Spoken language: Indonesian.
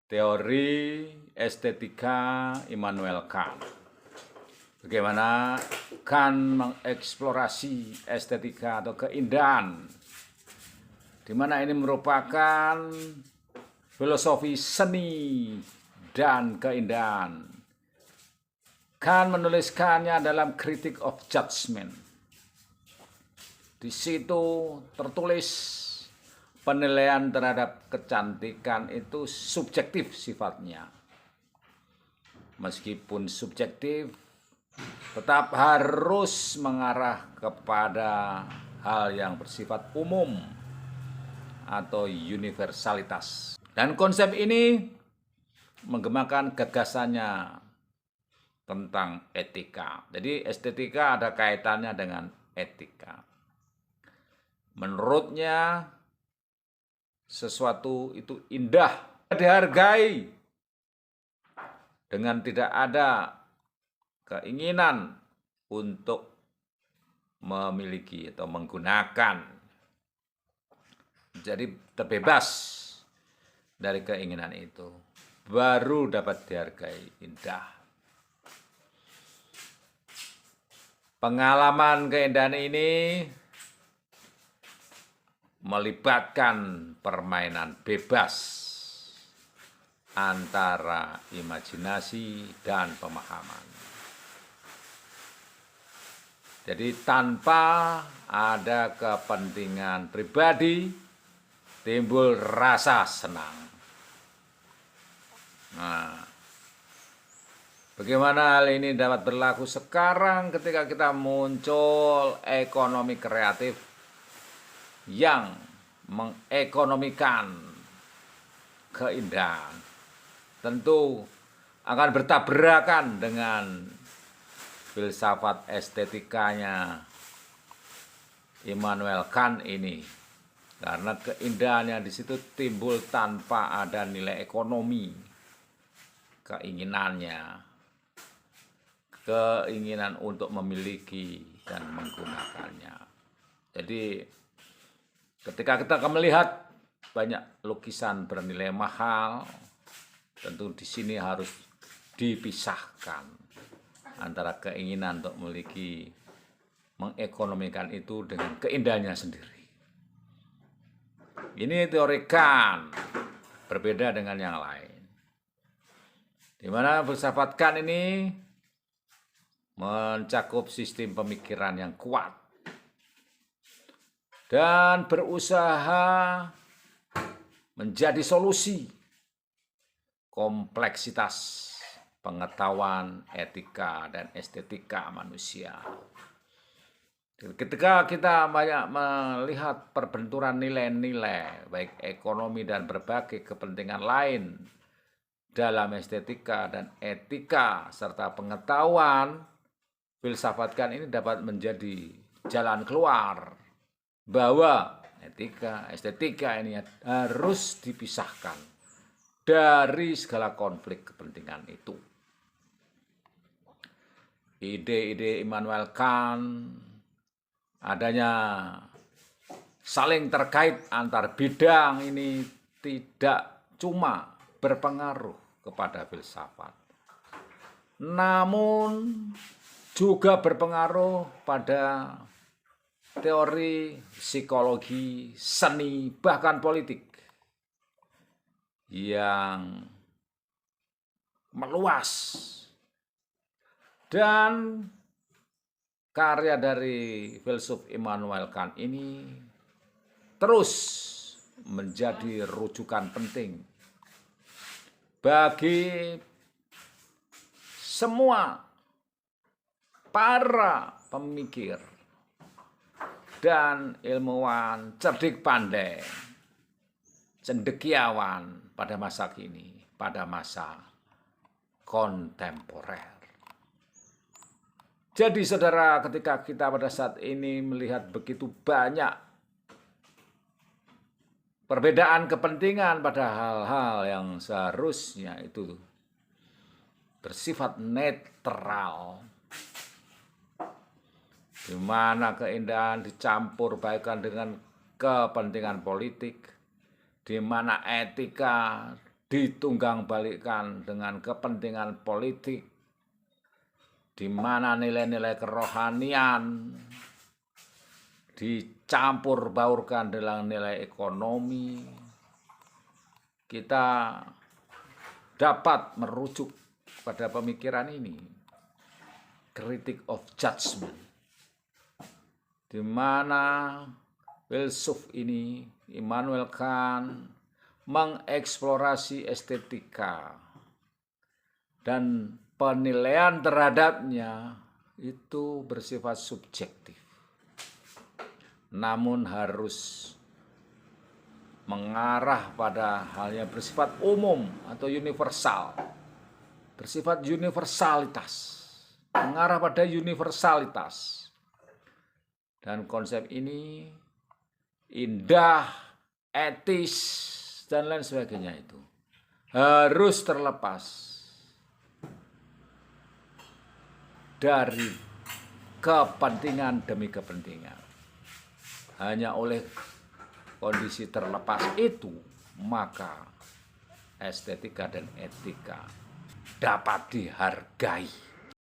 Teori estetika Immanuel Kant. Bagaimana Kant mengeksplorasi estetika atau keindahan, di mana ini merupakan filosofi seni dan keindahan. Kant menuliskannya dalam Critique of Judgment. Di situ tertulis penilaian terhadap kecantikan itu subjektif sifatnya. Meskipun subjektif, tetap harus mengarah kepada hal yang bersifat umum atau universalitas. Dan konsep ini menggemakan gagasannya tentang etika. Jadi estetika ada kaitannya dengan etika. Menurutnya sesuatu itu indah, dihargai dengan tidak ada keinginan untuk memiliki atau menggunakan. Jadi terbebas dari keinginan itu, baru dapat dihargai indah. Pengalaman keindahan ini melibatkan permainan bebas antara imajinasi dan pemahaman. Jadi tanpa ada kepentingan pribadi, timbul rasa senang. Nah, bagaimana hal ini dapat berlaku sekarang ketika kita muncul ekonomi kreatif yang mengekonomikan keindahan? Tentu akan bertabrakan dengan filsafat estetikanya Immanuel Kant ini, karena keindahannya di situ timbul tanpa ada nilai ekonomi, keinginan untuk memiliki dan menggunakannya. Jadi ketika kita akan melihat banyak lukisan bernilai mahal, tentu di sini harus dipisahkan antara keinginan untuk memiliki, mengekonomikan itu dengan keindahannya sendiri. Ini teori Kant, berbeda dengan yang lain. Di mana filsafat Kant ini mencakup sistem pemikiran yang kuat dan berusaha menjadi solusi kompleksitas pengetahuan etika dan estetika manusia. Ketika kita banyak melihat perbenturan nilai-nilai, baik ekonomi dan berbagai kepentingan lain dalam estetika dan etika serta pengetahuan, filsafat Kant ini dapat menjadi jalan keluar bahwa etika, estetika ini harus dipisahkan dari segala konflik kepentingan itu. Ide-ide Immanuel Kant, adanya saling terkait antar bidang ini tidak cuma berpengaruh kepada filsafat, namun juga berpengaruh pada teori psikologi, seni, bahkan politik yang meluas. Dan karya dari filsuf Immanuel Kant ini terus menjadi rujukan penting bagi semua para pemikir dan ilmuwan cerdik pandai, cendekiawan pada masa kini, pada masa kontemporer. Jadi saudara, ketika kita pada saat ini melihat begitu banyak perbedaan kepentingan pada hal-hal yang seharusnya itu bersifat netral, di mana keindahan dicampur baikkan dengan kepentingan politik, di mana etika ditunggang-balikkan dengan kepentingan politik, di mana nilai-nilai kerohanian dicampur baurkan dengan nilai ekonomi, kita dapat merujuk pada pemikiran ini, critic of judgment, di mana filsuf ini, Immanuel Kant, mengeksplorasi estetika dan penilaian terhadapnya itu bersifat subjektif, namun harus mengarah pada hal yang bersifat umum atau universal, bersifat universalitas, mengarah pada universalitas. Dan konsep ini indah, etis, dan lain sebagainya itu harus terlepas dari kepentingan demi kepentingan. Hanya oleh kondisi terlepas itu, maka estetika dan etika dapat dihargai.